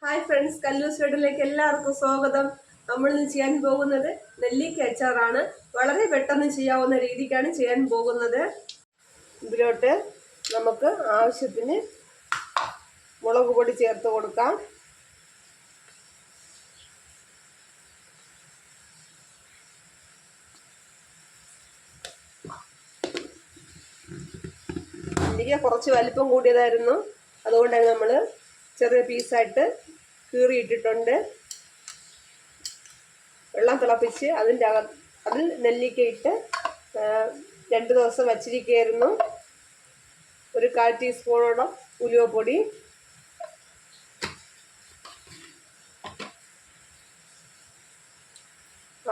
Hi friends, കല്ലൂസ് വീട്ടിലേക്ക് എല്ലാവർക്കും സ്വാഗതം. നമ്മൾ ഇന്ന് ചെയ്യാൻ പോകുന്നത് നെല്ലിക്ക അച്ചാറാണ്. വളരെ പെട്ടെന്ന് ചെയ്യാവുന്ന രീതിക്കാണ് ചെയ്യാൻ പോകുന്നത്. ഇതിലോട്ട് നമുക്ക് ആവശ്യത്തിന് മുളക് പൊടി ചേർത്ത് കൊടുക്കാം. നെല്ലിക്ക കുറച്ച് വലിപ്പം കൂടിയതായിരുന്നു, അതുകൊണ്ടാണ് നമ്മൾ ചെറിയ പീസായിട്ട് കീറിയിട്ടിട്ടുണ്ട്. വെള്ളം തിളപ്പിച്ച് അതിൽ നെല്ലിക്ക ഇട്ട് 2 ദിവസം വച്ചിരിക്കുകയായിരുന്നു. ഒരു 1/4 ടീസ്പൂണോളം ഉലുവപ്പൊടി,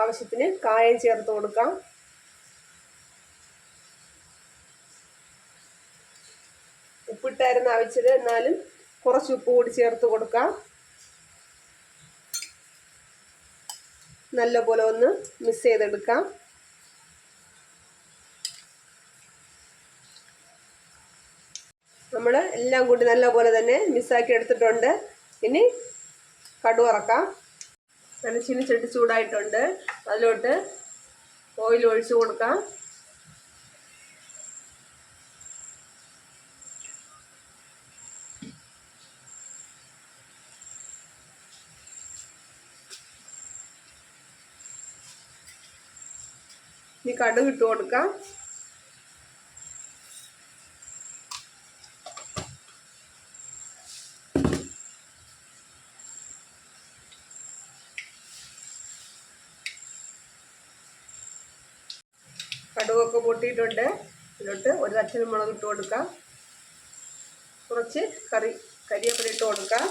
ആവശ്യത്തിന് കായം ചേർത്ത് കൊടുക്കാം. ഉപ്പിട്ടായിരുന്നു ആവശ്യത്തിന്, എന്നാലും കുറച്ച് ഉപ്പ് കൂടി ചേർത്ത് കൊടുക്കാം. നല്ലപോലെ ഒന്ന് മിക്സ് ചെയ്തെടുക്കാം. നമ്മൾ എല്ലാം കൂടി നല്ലപോലെ തന്നെ മിക്സാക്കി എടുത്തിട്ടുണ്ട്. ഇനി കടുക് വറക്കാം. നല്ല ചീനിച്ചട്ടി ചൂടായിട്ടുണ്ട്. അതിലോട്ട് ഓയിൽ ഒഴിച്ചു കൊടുക്കാം. ഇനി കടുക് ഇട്ട് കൊടുക്കാം. കടുകൊക്കെ പൊട്ടിയിട്ടുണ്ട്. ഇതിലോട്ട് ഒരു പച്ചമുളക് ഇട്ട് കൊടുക്കാം. കുറച്ച് കരിവേപ്പില ഇട്ട് കൊടുക്കാം.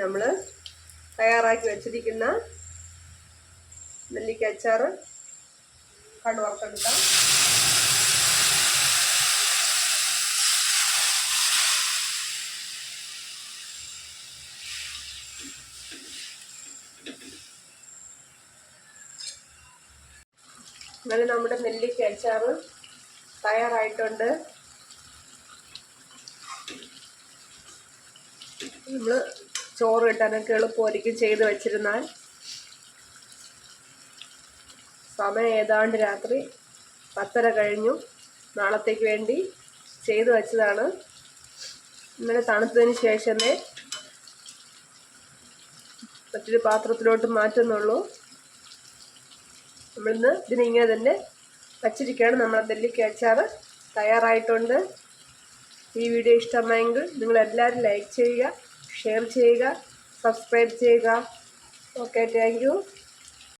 നമ്മൾ തയ്യാറാക്കി വെച്ചിരിക്കുന്ന നെല്ലിക്ക അച്ചാർ കടുക് വറുത്തെടുക്കാം. അങ്ങനെ നമ്മുടെ നെല്ലിക്ക അച്ചാർ തയ്യാറായിട്ടുണ്ട്. നമ്മൾ ചോറ് കിട്ടാനൊക്കെ എളുപ്പമായിരിക്കും ചെയ്ത് വെച്ചിരുന്നാൽ. സമയം ഏതാണ്ട് രാത്രി 10:30 കഴിഞ്ഞു. നാളത്തേക്ക് വേണ്ടി ചെയ്ത് വെച്ചതാണ്. ഇന്നലെ തണുത്തതിന് ശേഷമേ മറ്റൊരു പാത്രത്തിലോട്ട് മാറ്റുന്നുള്ളൂ. നമ്മളിന്ന് ഇതിനിങ്ങനെ തന്നെ വച്ചിരിക്കുകയാണ്. നമ്മളെ നെല്ലിക്ക അച്ചാർ തയ്യാറായിട്ടുണ്ട്. ഈ വീഡിയോ ഇഷ്ടമായെങ്കിൽ നിങ്ങളെല്ലാവരും ലൈക്ക് ചെയ്യുക, ഷെയർ ചെയ്യുക, സബ്സ്ക്രൈബ് ചെയ്യുക. Okay, thank you.